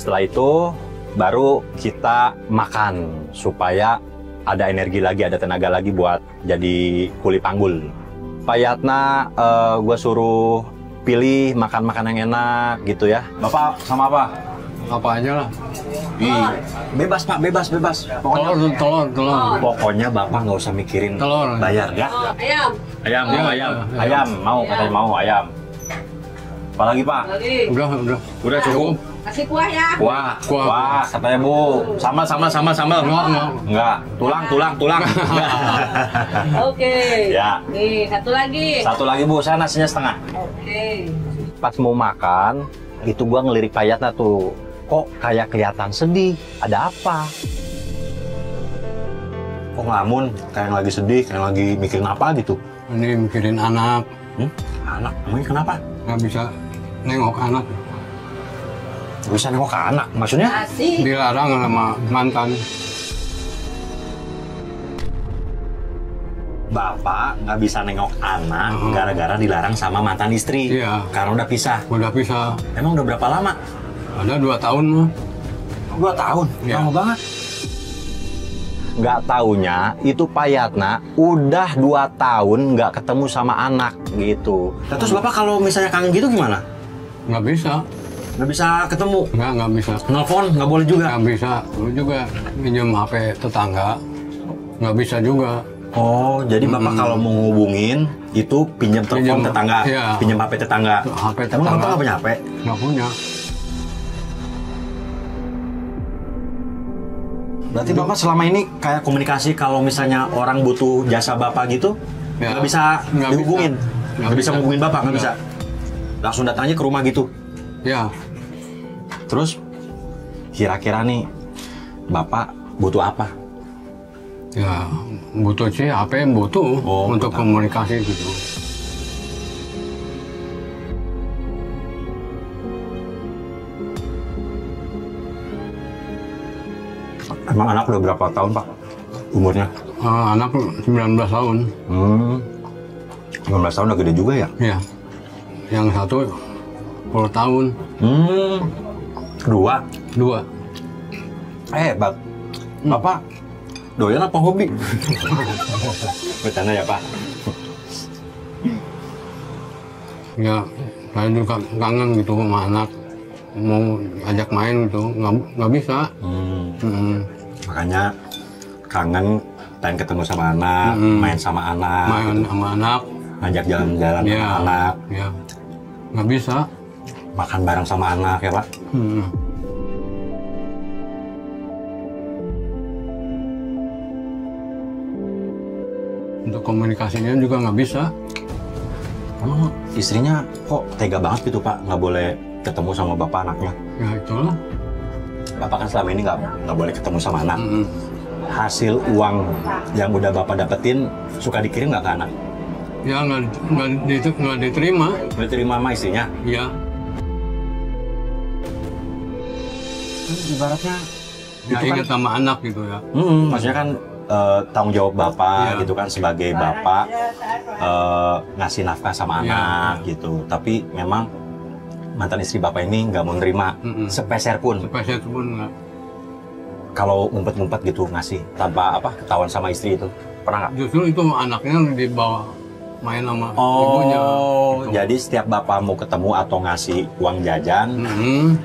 Setelah itu baru kita makan supaya ada energi lagi, ada tenaga lagi buat jadi kuli panggul. Pak Yatna, gue suruh pilih makan-makan yang enak gitu ya. Bapak sama apa? Apa aja lah. Bebas Pak, bebas. Pokoknya, Telur. pokoknya Bapak nggak usah mikirin Telur. bayar ya. Ayam. Ayam, mau katanya mau ayam. Apalagi Pak? Udah cukup. Kasih kuah ya. Kuah, katanya Bu. Sambal. Enggak. Tulang. Oke. Ya. Nih, satu lagi. Satu lagi Bu, saya nasinya setengah. Oke. Pas mau makan, itu gua ngelirik Pak Yatna tuh. Kok kayak kelihatan sedih? Ada apa? Kok ngelamun? Kayak lagi sedih, kayak lagi mikirin apa gitu. Ini mikirin anak. Anak, emangnya kenapa? Nggak bisa nengok anak. Gak bisa nengok ke anak, maksudnya? Kasih. Dilarang sama mantan. Bapak nggak bisa nengok anak gara-gara dilarang sama mantan istri. Iya. Karena udah pisah. Udah bisa. Emang udah berapa lama? Ada 2 tahun mah. 2 tahun? Iya. Lama banget. Nggak taunya itu Pak Yatna udah 2 tahun nggak ketemu sama anak gitu. Nah, terus Bapak kalau misalnya kangen gitu gimana? Nggak bisa. Nggak bisa ketemu? Nggak bisa. Nelfon nggak boleh juga? Nggak bisa. Lu juga minjem HP tetangga. Nggak bisa juga. Oh, jadi Bapak kalau mau ngubungin itu pinjam telepon Pinjam, tetangga, iya. pinjam HP tetangga. HP Emang tetangga. Bapak nggak punya HP? Nggak punya. Berarti Bapak selama ini kayak komunikasi kalau misalnya orang butuh jasa Bapak gitu, Ya. nggak bisa Nggak dihubungin? bisa. Nggak bisa ngubungin Bapak, nggak bisa? Nggak. Langsung datang aja ke rumah gitu? Ya. Terus, kira-kira nih, Bapak butuh apa? Ya, butuh sih HP butuh untuk komunikasi gitu. Emang anak udah berapa tahun, Pak? Umurnya? Anak 19 tahun. 19 tahun udah gede juga ya? Ya. Yang satu 10 tahun. Kedua? 2. Bapak doyan apa hobi? Bercanda ya, Pak? Ya, saya juga kangen gitu sama anak. Mau ajak main gitu, nggak bisa. Makanya kangen, pengen ketemu sama anak, main sama anak, Main sama anak. ngajak jalan-jalan Ya. sama anak, Ya, nggak bisa. makan bareng sama anak ya Pak. Untuk komunikasinya juga nggak bisa. Emang istrinya kok tega banget gitu Pak, nggak boleh ketemu sama bapak anaknya? Ya itulah. Bapak kan selama ini nggak boleh ketemu sama anak. Hasil uang yang udah bapak dapetin suka dikirim nggak ke anak? Ya nggak diterima. Udah terima sama istrinya? Ya. Ibaratnya Ya itu ingat sama anak gitu ya. maksudnya kan tanggung jawab bapak Iya. gitu kan, sebagai bapak ngasih nafkah sama Iya, anak gitu. Tapi memang mantan istri bapak ini nggak mau nerima sepeser pun. Sepeser pun nggak. Kalau ngumpet-ngumpet gitu ngasih tanpa ketahuan sama istri itu pernah nggak? Justru itu anaknya dibawa main sama ibunya. Gitu. Jadi setiap bapak mau ketemu atau ngasih uang jajan,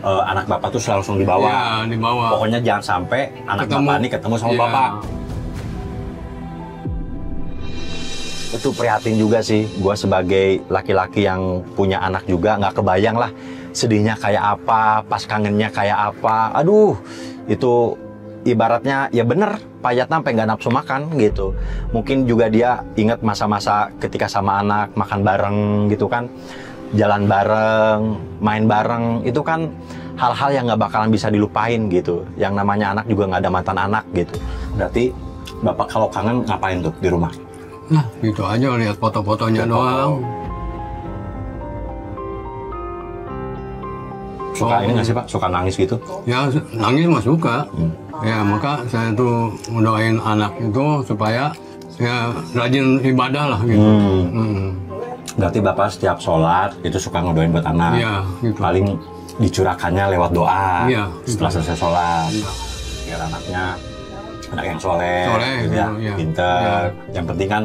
anak bapak tuh langsung dibawa. Ya, dibawa. Pokoknya jangan sampai anak bapak ini ketemu sama Iya. bapak. Itu prihatin juga sih, gue sebagai laki-laki yang punya anak juga nggak kebayang lah sedihnya kayak apa, pas kangennya kayak apa. Aduh, itu ibaratnya ya bener, Pak Yatna sampai nggak nafsu makan gitu. Mungkin juga dia ingat masa-masa ketika sama anak, makan bareng gitu kan, jalan bareng, main bareng, itu kan hal-hal yang nggak bakalan bisa dilupain gitu. Yang namanya anak juga nggak ada mantan anak gitu. Berarti Bapak kalau kangen ngapain tuh di rumah? Nah, gitu aja lihat foto-fotonya doang. Suka ini nggak sih Pak? Suka nangis gitu? Ya nangis mah suka. Ya maka saya tuh mendoain anak itu supaya ya rajin ibadah lah gitu. Berarti Bapak setiap sholat itu suka ngedoain buat anak. Iya, gitu. Paling dicurahkannya lewat doa Iya. setelah selesai sholat. Iya. Biar anaknya anak yang soleh, Soleh, gitu ya, iya. pinter. Yang penting kan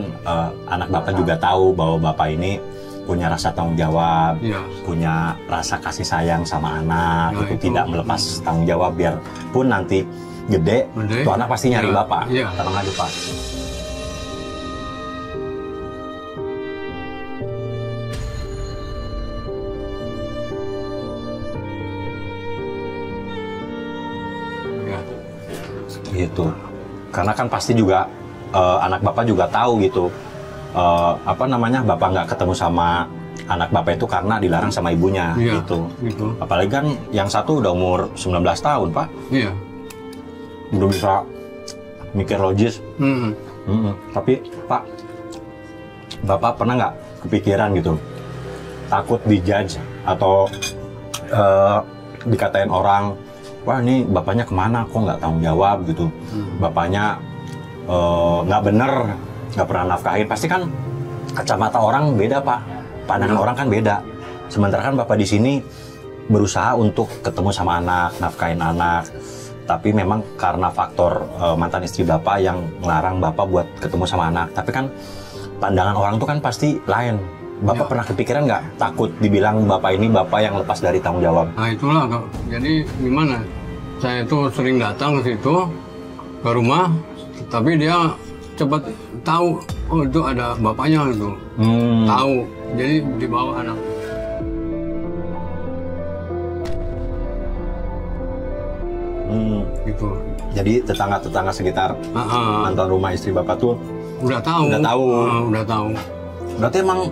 anak bapak juga tahu bahwa bapak ini punya rasa tanggung jawab, Iya. punya rasa kasih sayang sama anak, Nah, itu itu. tidak melepas tanggung jawab. Biarpun nanti gede, Gede. tuh anak pasti nyari Iya. bapak. Iya. Tenang aja pak. Ya. Gitu. Karena kan pasti juga anak bapak juga tahu gitu. Apa namanya, bapak nggak ketemu sama anak bapak itu karena dilarang sama ibunya Iya. gitu. Gitu. Apalagi kan yang satu udah umur 19 tahun pak, Iya. udah bisa mikir logis. Hmm. Tapi pak, bapak pernah nggak kepikiran gitu, takut dijudge atau dikatain orang, wah ini bapaknya kemana kok nggak tanggung jawab gitu, bapaknya nggak bener, nggak pernah nafkahin. Pasti kan kacamata orang beda pak, pandangan orang kan beda. Sementara kan bapak di sini berusaha untuk ketemu sama anak, nafkahin anak. Tapi memang karena faktor mantan istri bapak yang ngelarang bapak buat ketemu sama anak. Tapi kan pandangan orang tuh kan pasti lain. Bapak Ya. pernah kepikiran nggak takut dibilang bapak ini bapak yang lepas dari tanggung jawab? Nah itulah Kak. Jadi gimana? Saya itu sering datang ke situ ke rumah, tapi dia cepat tahu, oh itu ada bapaknya itu. Tahu. Jadi dibawa anak. Gitu. Jadi tetangga-tetangga sekitar Ah, mantan rumah istri bapak tuh udah tahu. Udah tahu. Udah tahu. berarti emang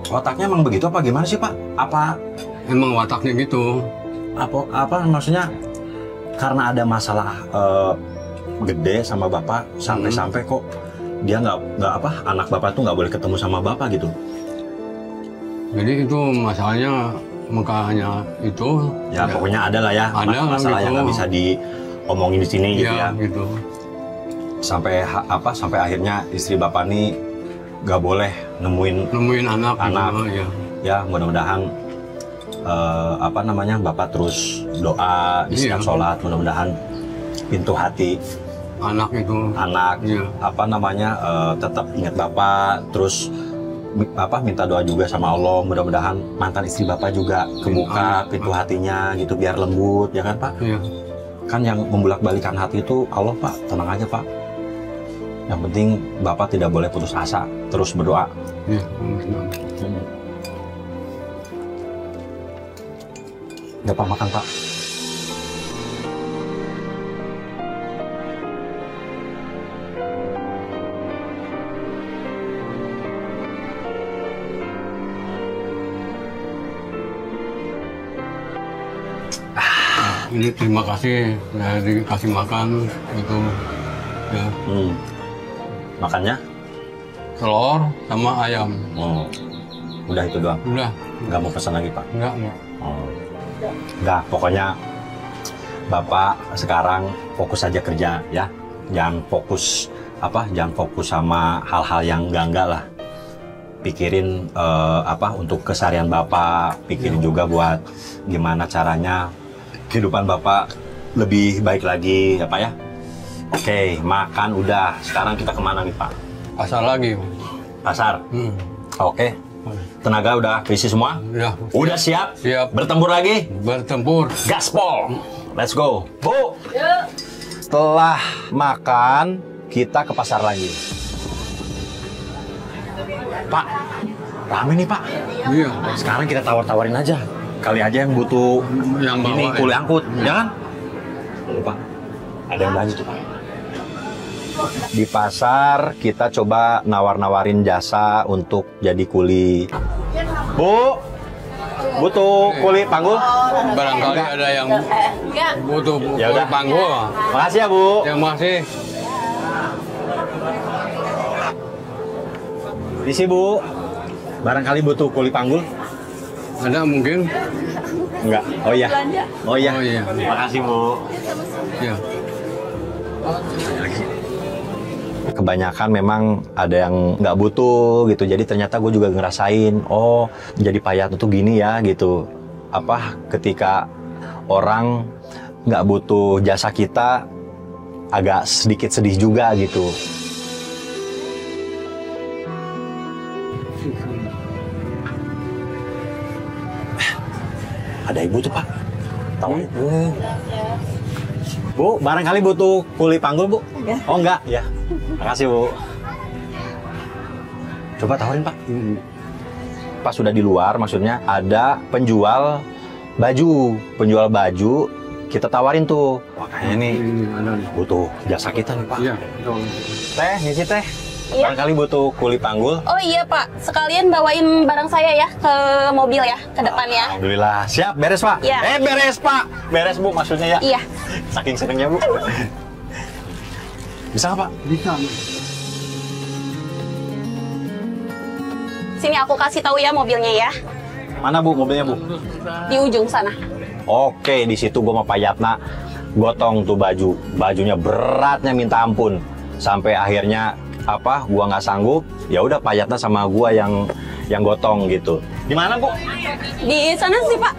otaknya emang begitu apa gimana sih pak? Apa Emang wataknya gitu. apa maksudnya karena ada masalah gede sama bapak sampai kok dia nggak apa, anak bapak tuh nggak boleh ketemu sama bapak gitu? Jadi itu masalahnya, makanya itu. Ya, pokoknya ada lah ya Ada lah masalah yang gitu. nggak bisa diomongin di sini gitu ya. Ya, gitu. Sampai sampai akhirnya istri bapak nih nggak boleh Nemuin anak. Anak. Gitu, ya. ya. Mudah-mudahan apa namanya, bapak terus doa di setiap Iya. sholat, mudah-mudahan pintu hati Anak itu. anak Iya. apa namanya tetap ingat bapak, terus minta doa juga sama Allah, mudah-mudahan mantan istri bapak juga kebuka Amin. pintu hatinya gitu biar lembut ya kan pak. Iya. Kan yang membulak-balikan hati itu Allah pak, tenang aja pak. Yang penting bapak tidak boleh putus asa, terus berdoa. Iya. Udah pak, makan pak. Ini terima kasih saya dikasih makan gitu. Ya. Makannya Telur sama ayam. udah itu doang, Udah. nggak mau pesan lagi pak? Enggak. Nggak, pokoknya bapak sekarang fokus aja kerja ya, jangan fokus sama hal-hal yang enggak lah. Pikirin untuk keseharian bapak, pikirin juga buat gimana caranya kehidupan bapak lebih baik lagi ya pak ya. Oke, makan udah, sekarang kita kemana nih pak? Pasar lagi. Pasar. Oke, tenaga udah keisi semua? Udah. Udah siap? Siap. Bertempur lagi? Bertempur. Gaspol, let's go. Bu, Yuk. setelah makan kita ke pasar lagi. Pak, rame nih pak. Iya. Sekarang kita tawar-tawarin aja. Kali aja yang butuh Yang bawa, ini ya. kuli angkut, ya kan? Tuh, pak, ada yang belanja tuh pak. Di pasar kita coba nawar-nawarin jasa untuk jadi kuli. Bu, butuh kuli panggul? Barangkali ada yang butuh Ya udah. panggul. Makasih ya bu. Terima kasih. Isi bu, barangkali butuh kuli panggul? Ada mungkin? Enggak. Oh iya. Oh iya. Oh iya. Makasih bu. Ya. Kebanyakan memang ada yang nggak butuh gitu. Jadi ternyata gue juga ngerasain, oh jadi payah tuh gini ya gitu. ketika orang nggak butuh jasa kita, agak sedikit sedih juga gitu. Ada ibu tuh Pak, tahu? Bu, barangkali butuh kuli panggul Bu? Enggak. Oh enggak, ya. Makasih Bu. Coba tawarin Pak. Pas sudah di luar, maksudnya ada penjual baju, kita tawarin tuh. Makanya nih butuh jasa kita nih Pak. Iya. Teh, ngisi teh. Iya. Barangkali butuh kuli panggul. Oh iya Pak, sekalian bawain barang saya ya ke mobil ya, ke depan ya. Alhamdulillah, siap, beres Pak. Iya. Beres Pak, beres Bu maksudnya ya. Iya. Saking senengnya Bu. Bisa nggak Pak? Bisa. Sini aku kasih tahu ya mobilnya ya, Mana Bu mobilnya Bu? di ujung sana. Oke, di situ gua sama Pak Yatna gotong tuh bajunya beratnya minta ampun, sampai akhirnya gua nggak sanggup, ya udah Pak Yatna sama gua yang gotong gitu. Di mana Bu? Di sana sih Pak.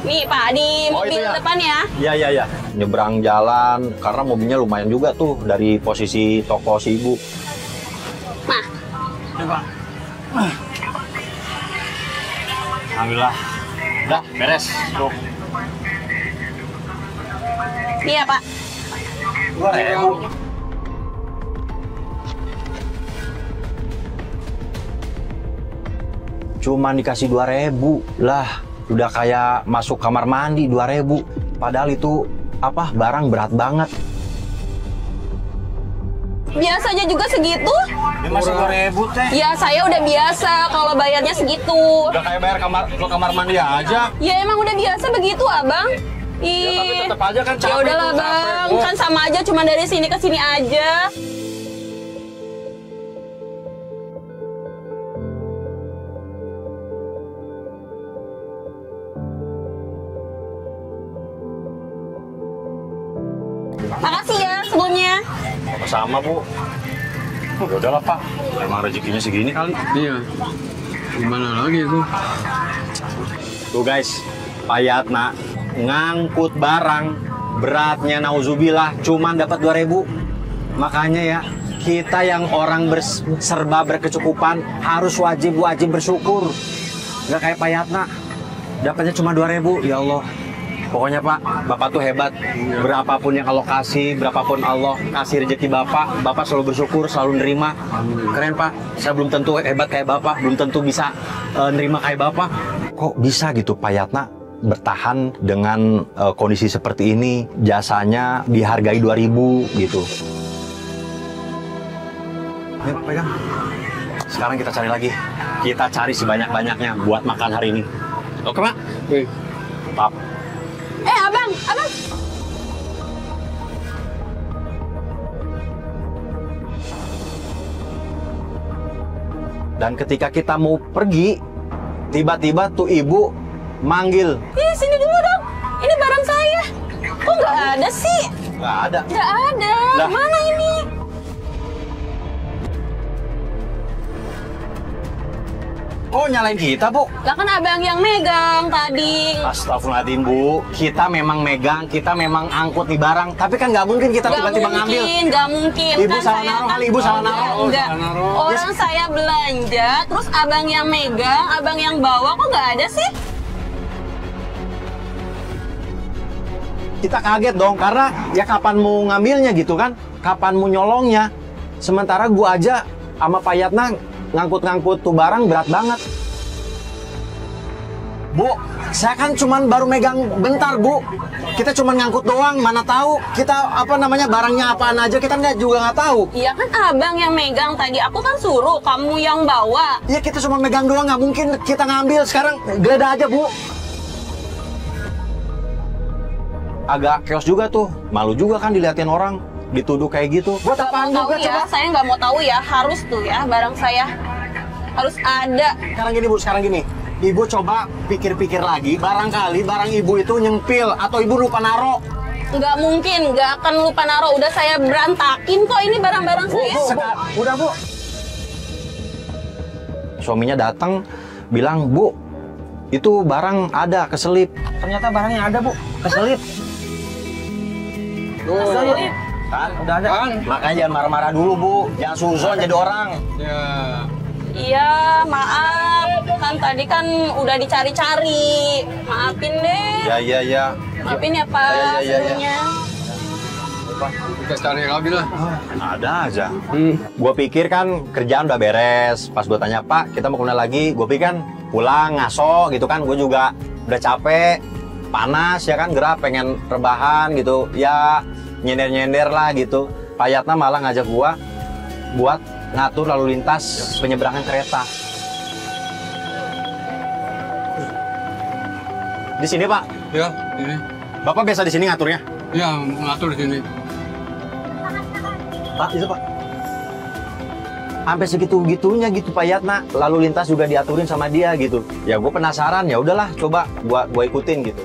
Nih Pak, di Oh, mobil itu ya? depan ya. Iya. Nyebrang jalan karena mobilnya lumayan juga tuh dari posisi toko si ibu. Nah, Alhamdulillah. Udah beres tuh. iya Pak. 2.000. Cuman dikasih 2.000 lah, udah kayak masuk kamar mandi 2.000. Padahal itu barang berat banget. Biasanya juga segitu? Dia masih 2.000 teh. Ya saya udah biasa kalau bayarnya segitu. Udah kayak bayar kamar mandi aja. Ya emang udah biasa begitu Abang. Ya, tapi Ih, tetap aja kan capek. ya udahlah tuh, capek, Bang, Bu. kan sama aja, cuma dari sini ke sini aja. Makasih ya sebelumnya. Sama Bu. Ya udahlah Pak, emang rezekinya segini kali. Iya. Gimana lagi itu? Tuh guys, Pak Yatna ngangkut barang beratnya nauzubillah cuman dapat 2.000. Makanya ya, kita yang orang serba berkecukupan harus wajib bersyukur. Nggak kayak Pak Yatna, dapatnya cuma 2.000. Ya Allah. Pokoknya Pak, Bapak tuh hebat. Berapapun yang Allah kasih, berapapun Allah kasih rezeki Bapak selalu bersyukur, selalu nerima. Keren Pak, saya belum tentu hebat kayak Bapak, belum tentu bisa nerima kayak Bapak. Kok bisa gitu Pak Yatna bertahan dengan kondisi seperti ini, jasanya dihargai 2.000 gitu. Ayo pegang. Sekarang kita cari lagi, kita cari sebanyak-banyaknya buat makan hari ini. Oke Pak? Oke. Pap. Abang. Dan ketika kita mau pergi, tiba-tiba tuh ibu manggil. Ih, sini dulu dong. Ini barang saya. Kok nggak ada sih? Nggak ada. Nggak ada. Lah. Mana ini? Oh, nyalain kita, Bu? Lah kan abang yang megang tadi. Astagfirullahaladzim, Bu. Kita memang megang, kita memang angkut nih barang. Tapi kan nggak mungkin kita tiba-tiba ngambil. Nggak mungkin. Ibu Kan salah saya naruh kan- kali, Ibu salah naruh. Enggak. salah naruh. Orang saya belanja, terus abang yang megang, abang yang bawa, kok nggak ada sih? Kita kaget dong, karena ya kapan mau ngambilnya gitu kan? Kapan mau nyolongnya? Sementara gua aja sama Pak Yatna ngangkut-ngangkut tuh barang berat banget. Bu, saya kan cuman baru megang bentar, Bu. Kita cuman ngangkut doang, mana tahu kita barangnya apaan aja, kita juga nggak tahu. Iya kan abang yang megang tadi, aku kan suruh kamu yang bawa. Ya kita cuma megang doang, nggak mungkin kita ngambil. Sekarang geledah aja, Bu. Agak chaos juga tuh, malu juga kan diliatin orang, dituduh kayak gitu. Buat Nggak apaan mau juga tahu ya, coba? saya nggak mau tahu ya, harus tuh ya barang saya harus ada. Sekarang gini, Bu, sekarang gini. Ibu coba pikir-pikir lagi, barangkali barang ibu itu nyempil atau ibu lupa naro. Nggak mungkin, nggak akan lupa naruh. Udah saya berantakin kok ini barang-barang saya. Udah, Bu. suaminya datang bilang, "Bu, itu barang ada keselip." Ternyata barangnya ada, Bu, keselip. Keselip. Kan udah ada. Kan? Makanya jangan marah-marah dulu, Bu. Jangan suzon jadi orang. Ya, Iya, maaf. Kan tadi kan udah dicari-cari. Maafin deh. Ya. Maafin ya, Pak. Ya. Sebelumnya. kita cari lagi lah. Ada aja. Gue pikir kan kerjaan udah beres. Pas gue tanya, "Pak, kita mau kemana lagi?" Gue pikir kan pulang ngaso gitu kan. Gue juga udah capek, panas ya kan, gerah, pengen rebahan gitu. Ya nyender-nyender lah gitu. Pak Yatna malah ngajak gue buat ngatur lalu lintas penyeberangan kereta. Di sini, Pak. Ya, ini. Bapak biasa di sini ngaturnya? Ya, ngatur di sini. Pak, itu Pak. Sampai segitu-gitunya gitu Pak Yatna. Lalu lintas juga diaturin sama dia gitu. Ya gue penasaran, ya udahlah coba gua ikutin gitu.